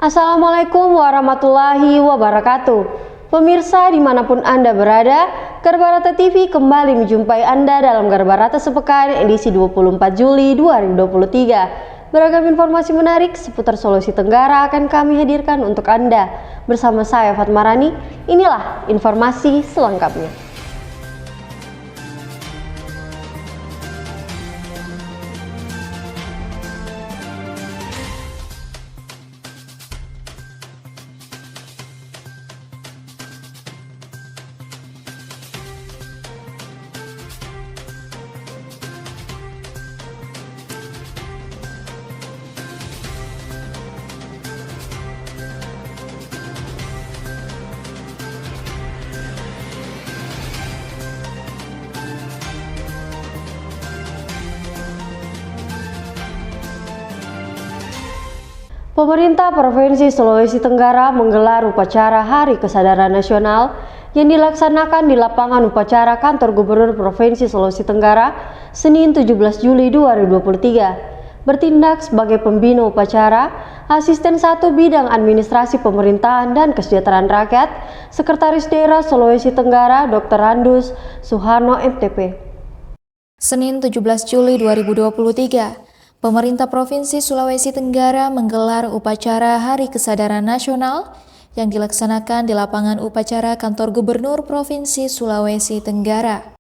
Assalamualaikum warahmatullahi wabarakatuh. Pemirsa dimanapun Anda berada, Garbarata TV kembali menjumpai Anda dalam Garbarata Sepekan edisi 24 Juli 2023. Beragam informasi menarik seputar Sulawesi Tenggara akan kami hadirkan untuk Anda. Bersama saya Fatma Rani, inilah informasi selengkapnya. Pemerintah Provinsi Sulawesi Tenggara menggelar upacara Hari Kesadaran Nasional yang dilaksanakan di lapangan upacara Kantor Gubernur Provinsi Sulawesi Tenggara Senin 17 Juli 2023. Bertindak sebagai pembina upacara, Asisten 1 Bidang Administrasi Pemerintahan dan Kesejahteraan Rakyat, Sekretaris Daerah Sulawesi Tenggara Dr. Andus Suharno MTP. Senin 17 Juli 2023. Pemerintah Provinsi Sulawesi Tenggara menggelar upacara Hari Kesadaran Nasional yang dilaksanakan di lapangan upacara Kantor Gubernur Provinsi Sulawesi Tenggara.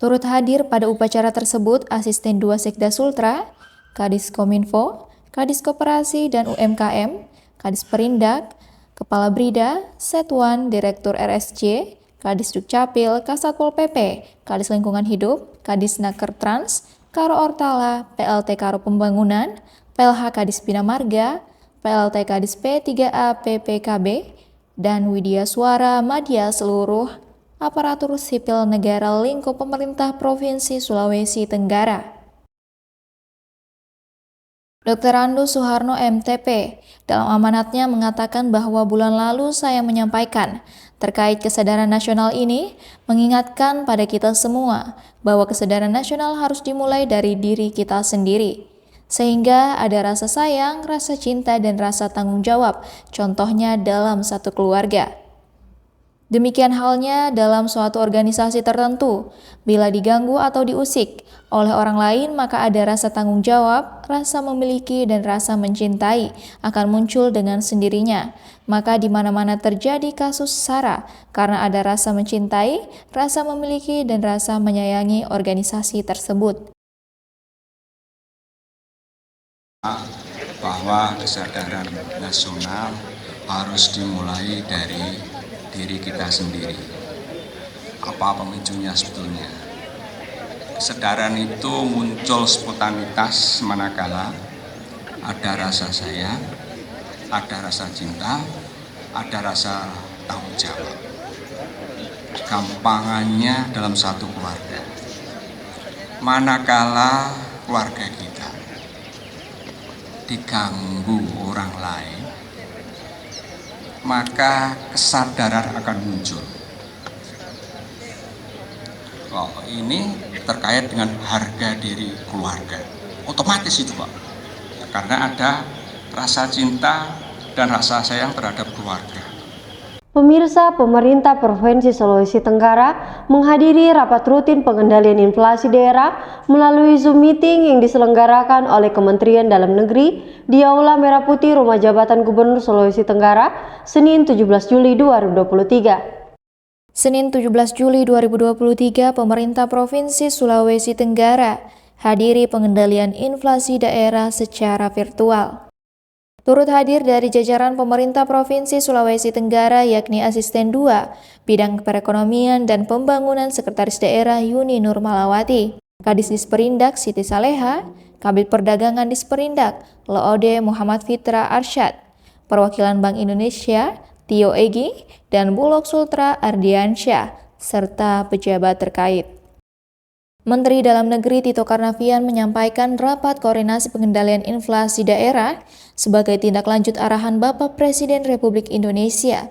Turut hadir pada upacara tersebut Asisten 2 Sekda Sultra, Kadis Kominfo, Kadis Koperasi dan UMKM, Kadis Perindak, Kepala Brida, Setuan, Direktur RSJ, Kadis Dukcapil, Kasatpol PP, Kadis Lingkungan Hidup, Kadis Naker Trans, Karo Ortala, PLT Karo Pembangunan, PLH Kadis Bina Marga, PLT Kadis P3A PPKB, dan Widya Suara Madya seluruh aparatur sipil negara lingkup pemerintah Provinsi Sulawesi Tenggara. Dr. Andus Suharno MTP dalam amanatnya mengatakan bahwa bulan lalu saya menyampaikan terkait kesadaran nasional ini mengingatkan pada kita semua bahwa kesadaran nasional harus dimulai dari diri kita sendiri. Sehingga ada rasa sayang, rasa cinta, dan rasa tanggung jawab, contohnya dalam satu keluarga. Demikian halnya dalam suatu organisasi tertentu, bila diganggu atau diusik oleh orang lain maka ada rasa tanggung jawab, rasa memiliki dan rasa mencintai akan muncul dengan sendirinya. Maka di mana-mana terjadi kasus SARA karena ada rasa mencintai, rasa memiliki dan rasa menyayangi organisasi tersebut. Bahwa kesadaran nasional harus dimulai dari diri kita sendiri. Apa pemicunya sebetulnya? Kesadaran itu muncul spontanitas manakala ada rasa sayang, ada rasa cinta, ada rasa tanggung jawab. Gampangannya dalam satu keluarga. Manakala keluarga kita diganggu orang lain, maka kesadaran akan muncul. Oh, ini terkait dengan harga diri keluarga. Otomatis itu, Pak. Karena ada rasa cinta dan rasa sayang terhadap keluarga. Pemirsa, pemerintah Provinsi Sulawesi Tenggara menghadiri rapat rutin pengendalian inflasi daerah melalui Zoom meeting yang diselenggarakan oleh Kementerian Dalam Negeri di Aula Merah Putih Rumah Jabatan Gubernur Sulawesi Tenggara, Senin 17 Juli 2023. Senin 17 Juli 2023, pemerintah Provinsi Sulawesi Tenggara hadiri pengendalian inflasi daerah secara virtual. Turut hadir dari jajaran pemerintah Provinsi Sulawesi Tenggara yakni Asisten 2 Bidang Perekonomian dan Pembangunan Sekretaris Daerah Yuni Nurmalawati, Kadis Disperindak Siti Saleha, Kabid Perdagangan Disperindak Loode Muhammad Fitra Arsyad, Perwakilan Bank Indonesia Tio Egi, dan Bulog Sultra Ardiansyah, serta pejabat terkait. Menteri Dalam Negeri Tito Karnavian menyampaikan rapat koordinasi pengendalian inflasi daerah sebagai tindak lanjut arahan Bapak Presiden Republik Indonesia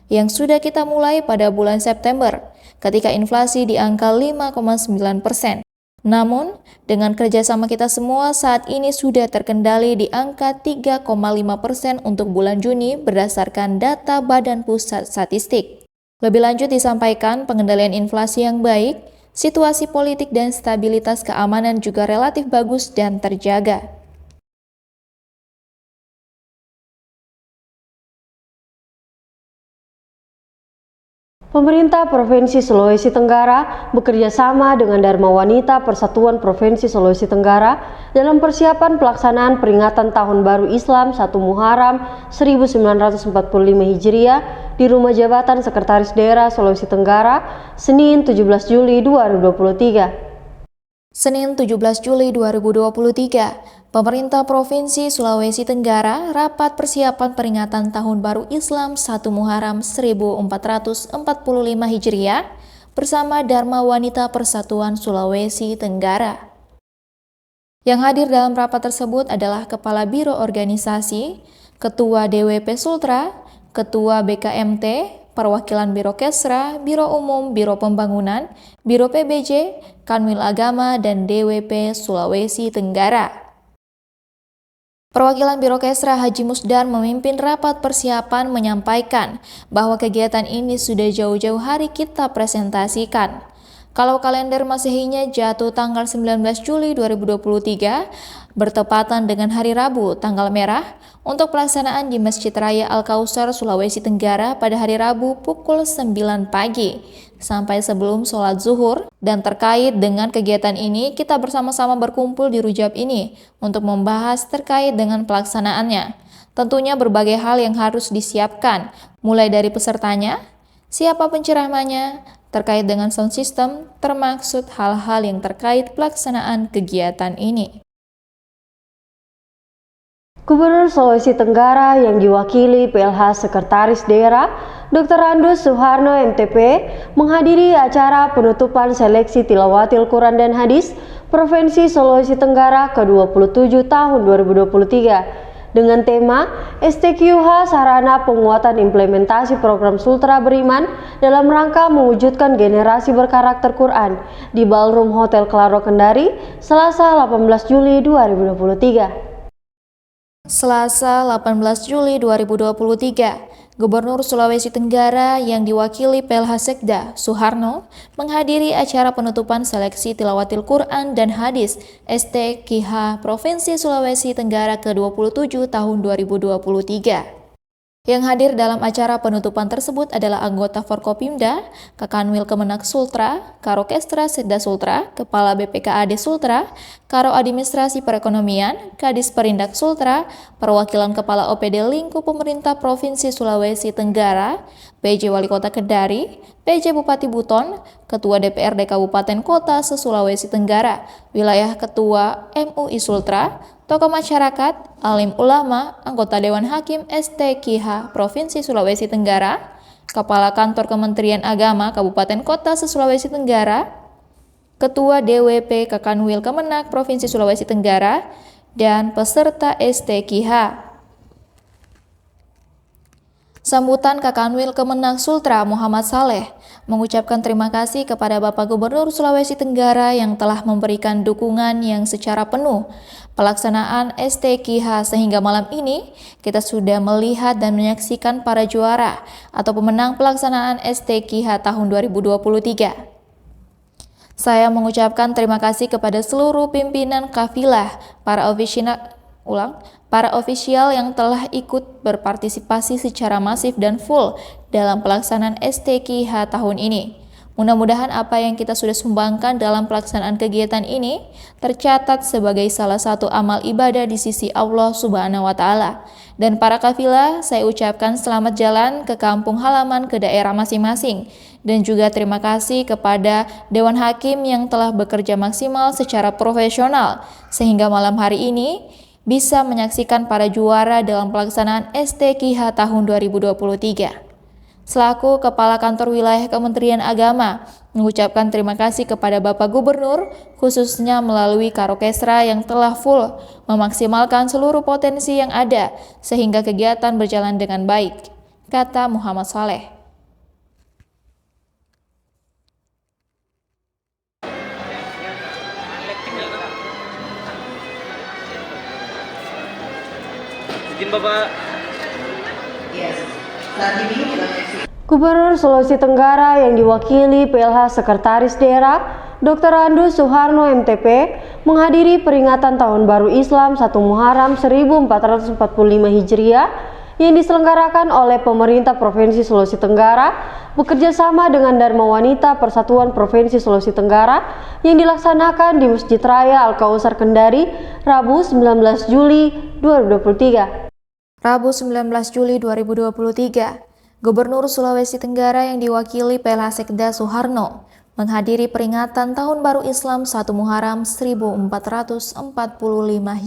yang sudah kita mulai pada bulan September ketika inflasi di angka 5,9%. Namun, dengan kerjasama kita semua saat ini sudah terkendali di angka 3,5% untuk bulan Juni berdasarkan data Badan Pusat Statistik. Lebih lanjut disampaikan pengendalian inflasi yang baik, situasi politik dan stabilitas keamanan juga relatif bagus dan terjaga. Pemerintah Provinsi Sulawesi Tenggara bekerja sama dengan Dharma Wanita Persatuan Provinsi Sulawesi Tenggara dalam persiapan pelaksanaan peringatan Tahun Baru Islam 1 Muharram 1945 Hijriah di Rumah Jabatan Sekretaris Daerah Sulawesi Tenggara, Senin 17 Juli 2023. Senin 17 Juli 2023, Pemerintah Provinsi Sulawesi Tenggara rapat persiapan peringatan Tahun Baru Islam 1 Muharram 1445 Hijriah bersama Dharma Wanita Persatuan Sulawesi Tenggara. Yang hadir dalam rapat tersebut adalah Kepala Biro Organisasi, Ketua DWP Sultra, Ketua BKMT, Perwakilan Biro Kesra, Biro Umum, Biro Pembangunan, Biro PBJ, Kanwil Agama, dan DWP Sulawesi Tenggara. Perwakilan Biro Kesra Haji Musdar memimpin rapat persiapan menyampaikan bahwa kegiatan ini sudah jauh-jauh hari kita presentasikan. Kalau kalender Masehinya jatuh tanggal 19 Juli 2023, bertepatan dengan hari Rabu tanggal merah, untuk pelaksanaan di Masjid Raya Al-Kausar, Sulawesi Tenggara pada hari Rabu pukul 9 pagi, sampai sebelum sholat zuhur. Dan terkait dengan kegiatan ini, kita bersama-sama berkumpul di Rujab ini untuk membahas terkait dengan pelaksanaannya. Tentunya berbagai hal yang harus disiapkan, mulai dari pesertanya, siapa penceramahnya, terkait dengan sound system, termaksud hal-hal yang terkait pelaksanaan kegiatan ini. Gubernur Sulawesi Tenggara yang diwakili PLH Sekretaris Daerah Dr. Andus Suharno MTP menghadiri acara penutupan seleksi Tilawatil Quran dan Hadis Provinsi Sulawesi Tenggara ke-27 tahun 2023 dengan tema STQH Sarana Penguatan Implementasi Program Sultra Beriman dalam rangka mewujudkan generasi berkarakter Quran di Ballroom Hotel Claro Kendari, Selasa 18 Juli 2023. Selasa 18 Juli 2023, Gubernur Sulawesi Tenggara yang diwakili PLH Sekda Suharno menghadiri acara penutupan seleksi Tilawatil Quran dan Hadis STQH Provinsi Sulawesi Tenggara ke-27 tahun 2023. Yang hadir dalam acara penutupan tersebut adalah anggota Forkopimda, Kakanwil Kemenak Sultra, Karo Kestra Setda Sultra, Kepala BPKAD Sultra, Karo Administrasi Perekonomian, Kadis Perindak Sultra, Perwakilan Kepala OPD Lingkup Pemerintah Provinsi Sulawesi Tenggara, PJ Wali Kota Kendari, PJ Bupati Buton, Ketua DPRD Kabupaten Kota se-Sulawesi Tenggara, Wilayah Ketua MUI Sultra, tokoh masyarakat, alim ulama, anggota Dewan Hakim STQH Provinsi Sulawesi Tenggara, Kepala Kantor Kementerian Agama Kabupaten Kota se-Sulawesi Tenggara, Ketua DWP Kakanwil Kemenak Provinsi Sulawesi Tenggara, dan peserta STQH. Sambutan Kakanwil Kemenak Sultra Muhammad Saleh mengucapkan terima kasih kepada Bapak Gubernur Sulawesi Tenggara yang telah memberikan dukungan yang secara penuh pelaksanaan STQH sehingga malam ini kita sudah melihat dan menyaksikan para juara atau pemenang pelaksanaan STQH tahun 2023. Saya mengucapkan terima kasih kepada seluruh pimpinan kafilah, para ofisial yang telah ikut berpartisipasi secara masif dan full dalam pelaksanaan STQH tahun ini. Mudah-mudahan apa yang kita sudah sumbangkan dalam pelaksanaan kegiatan ini tercatat sebagai salah satu amal ibadah di sisi Allah Subhanahu wa Ta'ala. Dan para kafilah, saya ucapkan selamat jalan ke kampung halaman ke daerah masing-masing. Dan juga terima kasih kepada Dewan Hakim yang telah bekerja maksimal secara profesional sehingga malam hari ini bisa menyaksikan para juara dalam pelaksanaan STQH tahun 2023. Selaku Kepala Kantor Wilayah Kementerian Agama, mengucapkan terima kasih kepada Bapak Gubernur, khususnya melalui Karo Kesra yang telah full memaksimalkan seluruh potensi yang ada, sehingga kegiatan berjalan dengan baik, kata Muhammad Saleh. Izin Bapak. Gubernur Sulawesi Tenggara yang diwakili PLH Sekretaris Daerah Dr. Andu Suharno MTP menghadiri peringatan Tahun Baru Islam 1 Muharram 1445 Hijriah yang diselenggarakan oleh pemerintah Provinsi Sulawesi Tenggara bekerja sama dengan Dharma Wanita Persatuan Provinsi Sulawesi Tenggara yang dilaksanakan di Masjid Raya Al-Kausar Kendari Rabu 19 Juli 2023. Rabu 19 Juli 2023, Gubernur Sulawesi Tenggara yang diwakili PLH Sekda Suharno menghadiri peringatan Tahun Baru Islam 1 Muharram 1445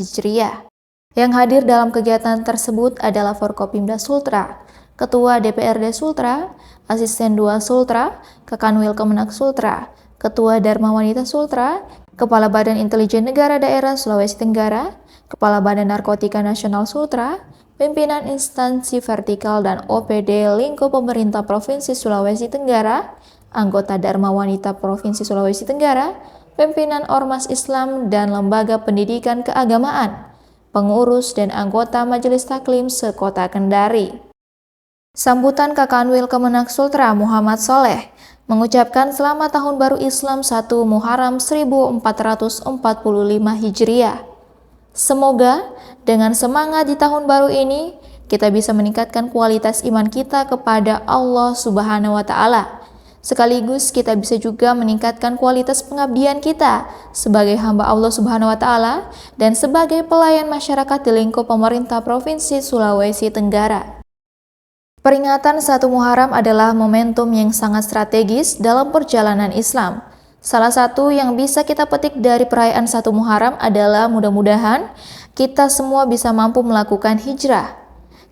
Hijriah. Yang hadir dalam kegiatan tersebut adalah Forkopimda Sultra, Ketua DPRD Sultra, Asisten 2 Sultra, Kakanwil Kemenak Sultra, Ketua Dharma Wanita Sultra, Kepala Badan Intelijen Negara Daerah Sulawesi Tenggara, Kepala Badan Narkotika Nasional Sultra, pimpinan instansi vertikal dan OPD lingkup pemerintah Provinsi Sulawesi Tenggara, anggota Dharma Wanita Provinsi Sulawesi Tenggara, pimpinan Ormas Islam dan lembaga pendidikan keagamaan, pengurus dan anggota Majelis Taklim sekota Kendari. Sambutan Kakanwil Kemenak Sultra Muhammad Soleh mengucapkan selamat Tahun Baru Islam 1 Muharram 1445 Hijriah. Semoga dengan semangat di tahun baru ini, kita bisa meningkatkan kualitas iman kita kepada Allah Subhanahu wa Ta'ala. Sekaligus kita bisa juga meningkatkan kualitas pengabdian kita sebagai hamba Allah Subhanahu wa Ta'ala dan sebagai pelayan masyarakat di lingkup pemerintah Provinsi Sulawesi Tenggara. Peringatan 1 Muharram adalah momentum yang sangat strategis dalam perjalanan Islam. Salah satu yang bisa kita petik dari perayaan 1 Muharram adalah mudah-mudahan kita semua bisa mampu melakukan hijrah.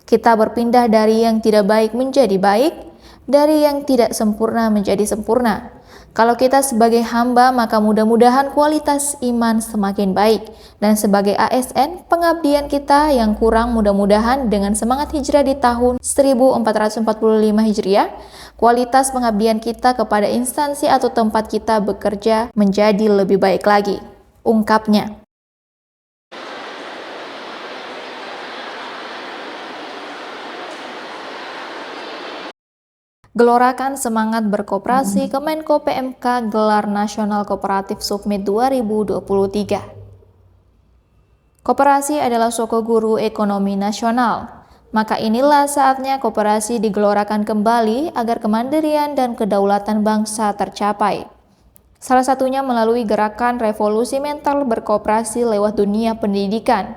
Kita berpindah dari yang tidak baik menjadi baik, dari yang tidak sempurna menjadi sempurna. Kalau kita sebagai hamba, maka mudah-mudahan kualitas iman semakin baik. Dan sebagai ASN, pengabdian kita yang kurang mudah-mudahan dengan semangat hijrah di tahun 1445 Hijriah, kualitas pengabdian kita kepada instansi atau tempat kita bekerja menjadi lebih baik lagi, ungkapnya. Gelorakan semangat berkoperasi Kemenko PMK gelar Nasional Kooperatif Summit 2023. Koperasi adalah soko guru ekonomi nasional. Maka inilah saatnya koperasi digelorakan kembali agar kemandirian dan kedaulatan bangsa tercapai. Salah satunya melalui gerakan revolusi mental berkoperasi lewat dunia pendidikan.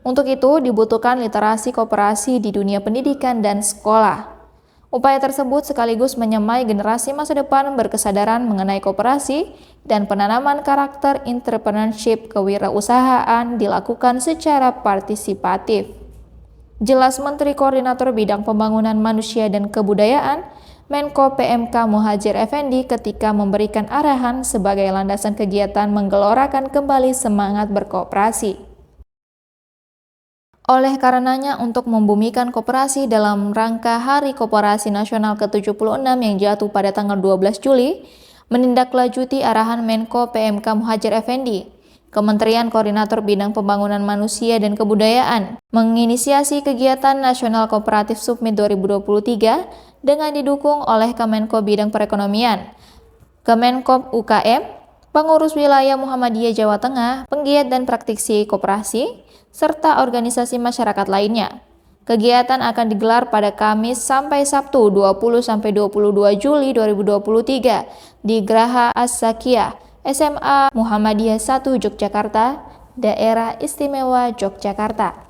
Untuk itu dibutuhkan literasi koperasi di dunia pendidikan dan sekolah. Upaya tersebut sekaligus menyemai generasi masa depan berkesadaran mengenai koperasi dan penanaman karakter entrepreneurship kewirausahaan dilakukan secara partisipatif. Jelas Menteri Koordinator Bidang Pembangunan Manusia dan Kebudayaan, Menko PMK Muhadjir Effendi ketika memberikan arahan sebagai landasan kegiatan menggelorakan kembali semangat berkoperasi. Oleh karenanya, untuk membumikan koperasi dalam rangka Hari Koperasi Nasional ke-76 yang jatuh pada tanggal 12 Juli, menindaklanjuti arahan Menko PMK Muhadjir Effendi, Kementerian Koordinator Bidang Pembangunan Manusia dan Kebudayaan menginisiasi kegiatan Nasional Kooperatif Summit 2023 dengan didukung oleh Kemenko Bidang Perekonomian, Kemenkop UKM, pengurus wilayah Muhammadiyah Jawa Tengah, penggiat dan praktisi koperasi, serta organisasi masyarakat lainnya. Kegiatan akan digelar pada Kamis sampai Sabtu 20-22 Juli 2023 di Graha As-Sakiyah, SMA Muhammadiyah 1 Yogyakarta, Daerah Istimewa Yogyakarta.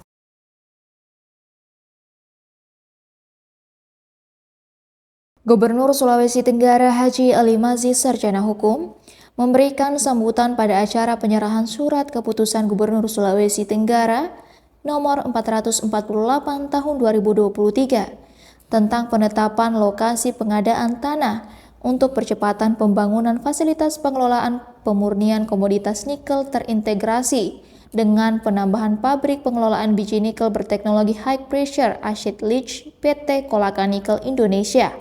Gubernur Sulawesi Tenggara Haji Ali Mazhid Sarjana Hukum memberikan sambutan pada acara penyerahan surat keputusan Gubernur Sulawesi Tenggara nomor 448 tahun 2023 tentang penetapan lokasi pengadaan tanah untuk percepatan pembangunan fasilitas pengelolaan pemurnian komoditas nikel terintegrasi dengan penambahan pabrik pengelolaan biji nikel berteknologi high pressure acid leach PT Kolaka Nikel Indonesia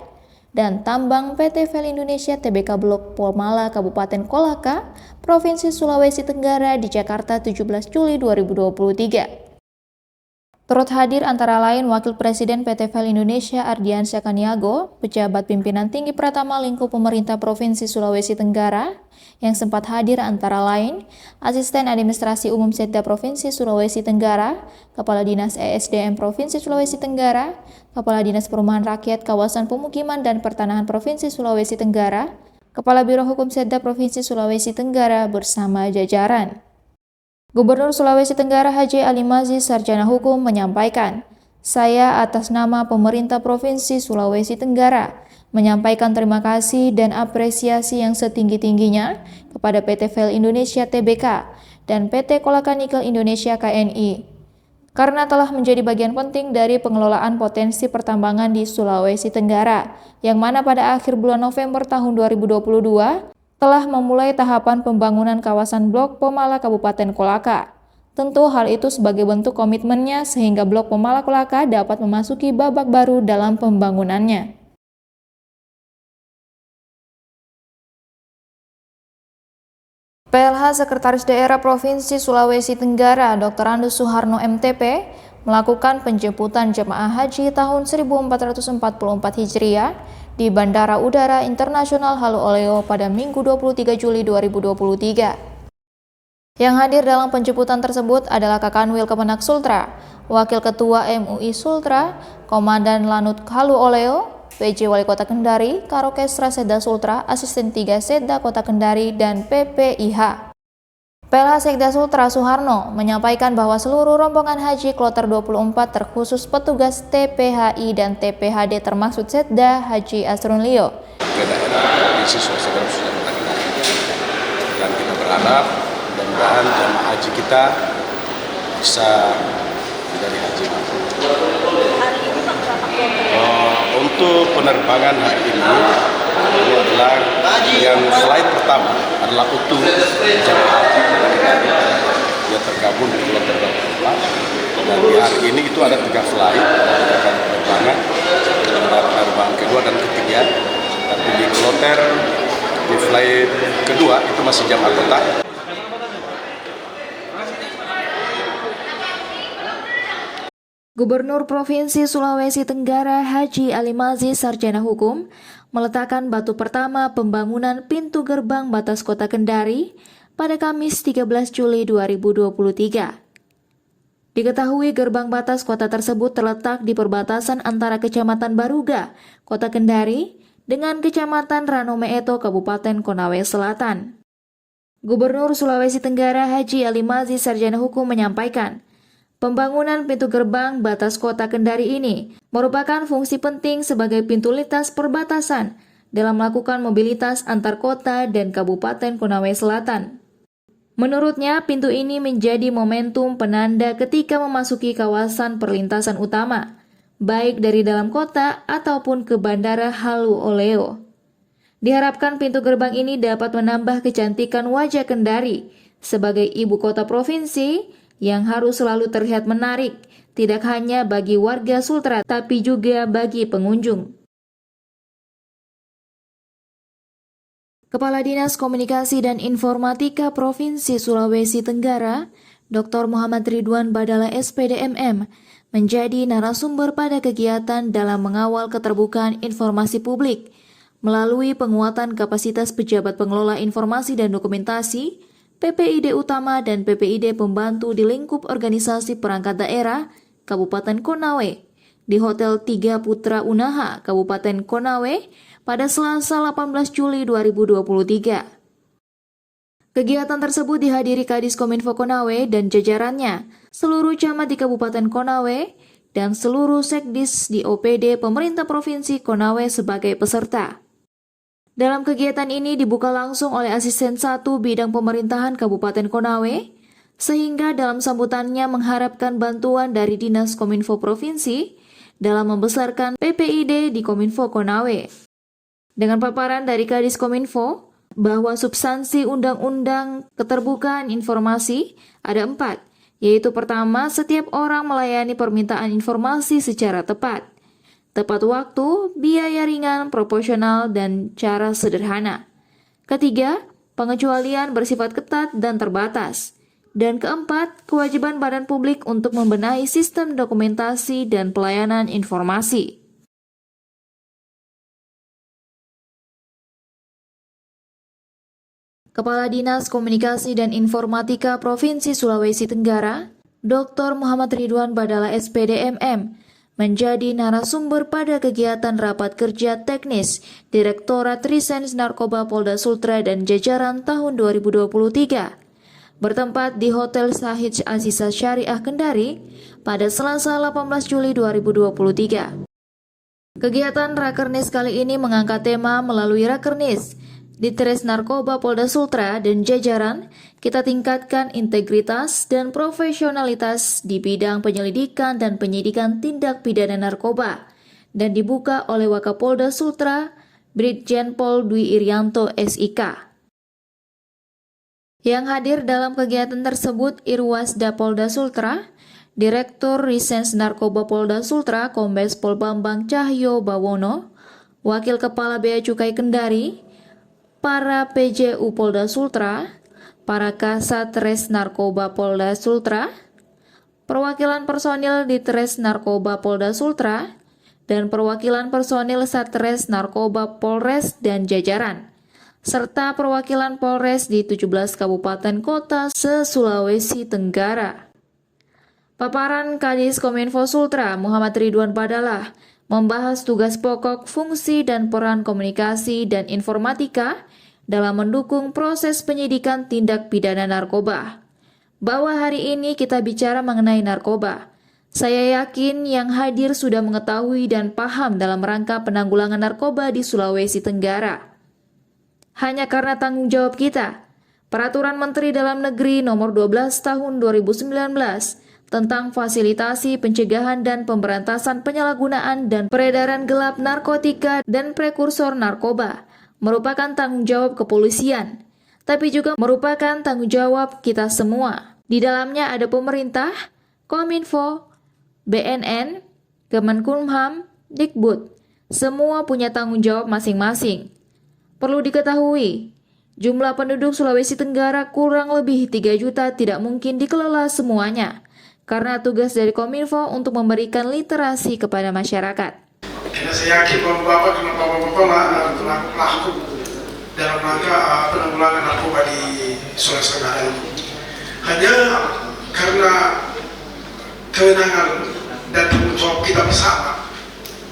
dan tambang PT Vel Indonesia Tbk Blok Pomala Kabupaten Kolaka, Provinsi Sulawesi Tenggara di Jakarta 17 Juli 2023. Turut hadir antara lain Wakil Presiden PT FEL Indonesia Ardiansyah Kaniago, pejabat pimpinan tinggi Pratama lingkup pemerintah Provinsi Sulawesi Tenggara, yang sempat hadir antara lain Asisten Administrasi Umum Setda Provinsi Sulawesi Tenggara, Kepala Dinas ESDM Provinsi Sulawesi Tenggara, Kepala Dinas Perumahan Rakyat Kawasan Pemukiman dan Pertanahan Provinsi Sulawesi Tenggara, Kepala Biro Hukum Setda Provinsi Sulawesi Tenggara bersama jajaran. Gubernur Sulawesi Tenggara Haji Ali Mazhir Sarjana Hukum menyampaikan, "Saya atas nama pemerintah Provinsi Sulawesi Tenggara menyampaikan terima kasih dan apresiasi yang setinggi-tingginya kepada PT FEL Indonesia Tbk dan PT Kolaka Nikel Indonesia KNI karena telah menjadi bagian penting dari pengelolaan potensi pertambangan di Sulawesi Tenggara, yang mana pada akhir bulan November tahun 2022 telah memulai tahapan pembangunan kawasan Blok Pomala Kabupaten Kolaka. Tentu hal itu sebagai bentuk komitmennya sehingga Blok Pomala Kolaka dapat memasuki babak baru dalam pembangunannya." PLH Sekretaris Daerah Provinsi Sulawesi Tenggara Dr. Andus Suharno MTP melakukan penjemputan jemaah haji tahun 1444 Hijriah di Bandara Udara Internasional Halu Oleo pada Minggu 23 Juli 2023. Yang hadir dalam penjemputan tersebut adalah Kakanwil Kemenak Sultra, Wakil Ketua MUI Sultra, Komandan Lanut Halu Oleo, PJ Wali Kota Kendari, Karokestra Setda Sultra, Asisten 3 Setda Kota Kendari, dan PPIH. PLH Sekda Sultra Suharno menyampaikan bahwa seluruh rombongan haji kloter 24 terkhusus petugas TPHI dan TPHD termasuk Setda Haji Asrun Lio ke daerah Provinsi Sulawesi Tenggara sudah melakukan. Dan kita berharap mudah-mudahan jamaah haji kita bisa menjadi haji mampu. Untuk penerbangan hari ini adalah yang flight pertama adalah utuh jamaah haji yang tergabung di kloter 24, dan di hari ini itu ada 3 flight, ada 3 kali penerbangan, ada penerbangan kedua dan ketiga, tapi di kloter di flight kedua itu masih jamaah kota. Gubernur Provinsi Sulawesi Tenggara Haji Ali Mazhir Sarjana Hukum meletakkan batu pertama pembangunan pintu gerbang batas Kota Kendari pada Kamis 13 Juli 2023. Diketahui gerbang batas kota tersebut terletak di perbatasan antara Kecamatan Baruga, Kota Kendari, dengan Kecamatan Ranomeeto, Kabupaten Konawe Selatan. Gubernur Sulawesi Tenggara Haji Ali Mazhir Sarjana Hukum menyampaikan, pembangunan pintu gerbang batas Kota Kendari ini merupakan fungsi penting sebagai pintu lintas perbatasan dalam melakukan mobilitas antar kota dan Kabupaten Konawe Selatan. Menurutnya, pintu ini menjadi momentum penanda ketika memasuki kawasan perlintasan utama, baik dari dalam kota ataupun ke Bandara Halu Oleo. Diharapkan pintu gerbang ini dapat menambah kecantikan wajah Kendari sebagai ibu kota provinsi yang harus selalu terlihat menarik, tidak hanya bagi warga Sultra, tapi juga bagi pengunjung. Kepala Dinas Komunikasi dan Informatika Provinsi Sulawesi Tenggara, Dr. Muhammad Ridwan Badala SPDMM, menjadi narasumber pada kegiatan dalam mengawal keterbukaan informasi publik melalui penguatan kapasitas pejabat pengelola informasi dan dokumentasi, PPID Utama dan PPID Pembantu di lingkup organisasi perangkat daerah Kabupaten Konawe di Hotel 3 Putra Unaha, Kabupaten Konawe pada Selasa 18 Juli 2023. Kegiatan tersebut dihadiri Kadis Kominfo Konawe dan jajarannya, seluruh camat di Kabupaten Konawe, dan seluruh sekdis di OPD Pemerintah Provinsi Konawe sebagai peserta. Dalam kegiatan ini dibuka langsung oleh Asisten 1 Bidang Pemerintahan Kabupaten Konawe, sehingga dalam sambutannya mengharapkan bantuan dari Dinas Kominfo Provinsi dalam membesarkan PPID di Kominfo Konawe. Dengan paparan dari Kadis Kominfo bahwa substansi Undang-Undang Keterbukaan Informasi ada 4, yaitu pertama, setiap orang melayani permintaan informasi secara tepat waktu, biaya ringan, proporsional, dan cara sederhana. Ketiga, pengecualian bersifat ketat dan terbatas. Dan keempat, kewajiban badan publik untuk membenahi sistem dokumentasi dan pelayanan informasi. Kepala Dinas Komunikasi dan Informatika Provinsi Sulawesi Tenggara, Dr. Muhammad Ridwan Badala SPDMM, menjadi narasumber pada kegiatan rapat kerja teknis Direktorat Risens Narkoba Polda Sultra dan jajaran tahun 2023, bertempat di Hotel Sahid Aziza Syariah Kendari pada Selasa 18 Juli 2023. Kegiatan Rakernis kali ini mengangkat tema melalui Rakernis Ditres Narkoba Polda Sultra dan jajaran, kita tingkatkan integritas dan profesionalitas di bidang penyelidikan dan penyidikan tindak pidana narkoba, dan dibuka oleh Wakapolda Sultra, Brigjen Pol Dwi Irianto SIK. Yang hadir dalam kegiatan tersebut Irwasda Polda Sultra, Direktur Risens Narkoba Polda Sultra Kombes Pol Bambang Cahyo Bawono, Wakil Kepala Bea Cukai Kendari, para PJU Polda Sultra, para Kasat Res Narkoba Polda Sultra, perwakilan personil Ditres Narkoba Polda Sultra, dan perwakilan personil Satres Narkoba Polres dan jajaran, serta perwakilan Polres di 17 kabupaten kota se-Sulawesi Tenggara. Paparan Kadis Kominfo Sultra Muhammad Ridwan Badala membahas tugas pokok, fungsi, dan peran komunikasi dan informatika dalam mendukung proses penyidikan tindak pidana narkoba. Bahwa hari ini kita bicara mengenai narkoba. Saya yakin yang hadir sudah mengetahui dan paham dalam rangka penanggulangan narkoba di Sulawesi Tenggara. Hanya karena tanggung jawab kita, Peraturan Menteri Dalam Negeri Nomor 12 Tahun 2019 tentang fasilitasi pencegahan dan pemberantasan penyalahgunaan dan peredaran gelap narkotika dan prekursor narkoba merupakan tanggung jawab kepolisian, tapi juga merupakan tanggung jawab kita semua. Di dalamnya ada pemerintah, Kominfo, BNN, Kemenkumham, Dikbud. Semua punya tanggung jawab masing-masing. Perlu diketahui, jumlah penduduk Sulawesi Tenggara kurang lebih 3 juta tidak mungkin dikelola semuanya, karena tugas dari Kominfo untuk memberikan literasi kepada masyarakat. Karena saya yakin bahwa Bapak dan Bapak-Bapak pelaku dalam rangka penanggulangan narkoba di Sulawesi Tenggara ini. Hanya karena kewenangan dan tanggung jawab kita bersama,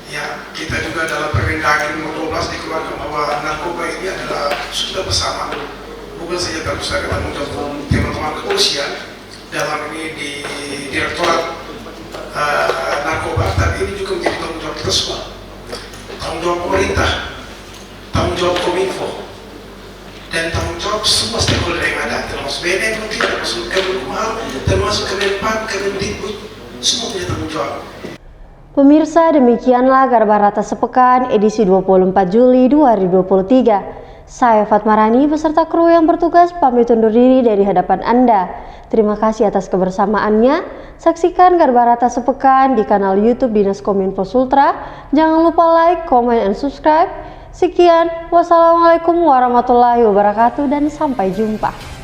ya kita juga dalam Permendagri nomor 12 dikeluarkan bahwa narkoba ini adalah sudah bersama, bukan saja tanggung jawab teman-teman kepolisian dalam ini di Direktorat Narkoba, tapi ini juga menjadi tanggung jawab kita semua, tanggung jawab pemerintah, tanggung jawab Kominfo, dan tanggung jawab semua stakeholder yang ada, termasuk BNN mungkin, termasuk Kemenkumham, termasuk Kemenpan, Kemendikbud, semua punya tanggung jawab. Pemirsa, demikianlah Garbarata Sepekan edisi 24 Juli 2023. Saya Fatmarani beserta kru yang bertugas pamit undur diri dari hadapan Anda. Terima kasih atas kebersamaannya. Saksikan Garbarata Sepekan di kanal YouTube Dinas Kominfo Sultra. Jangan lupa like, comment, and subscribe. Sekian, wassalamualaikum warahmatullahi wabarakatuh dan sampai jumpa.